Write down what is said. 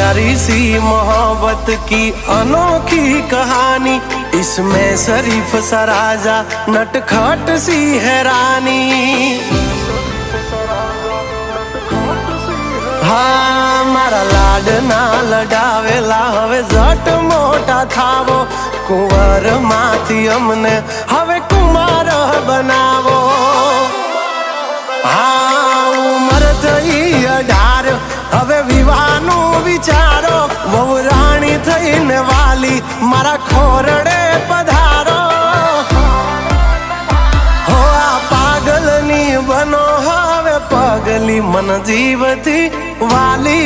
प्यारी सी मोहब्बत की अनोखी कहानी, इसमें शरीफ सा राजा नटखट सी है रानी। हाँ मारा लाडना लडावेला हवे जट मोटा थावो, कुंवर माथी अमने हवे कुमार बनावो। हाँ उमर थई 18 हवे विवाहनु विचारो, वहु राणी थईने वाली मारा खोरडे पधारो। हो आ पागलनी बनो हवे पगली मन जीवती वाली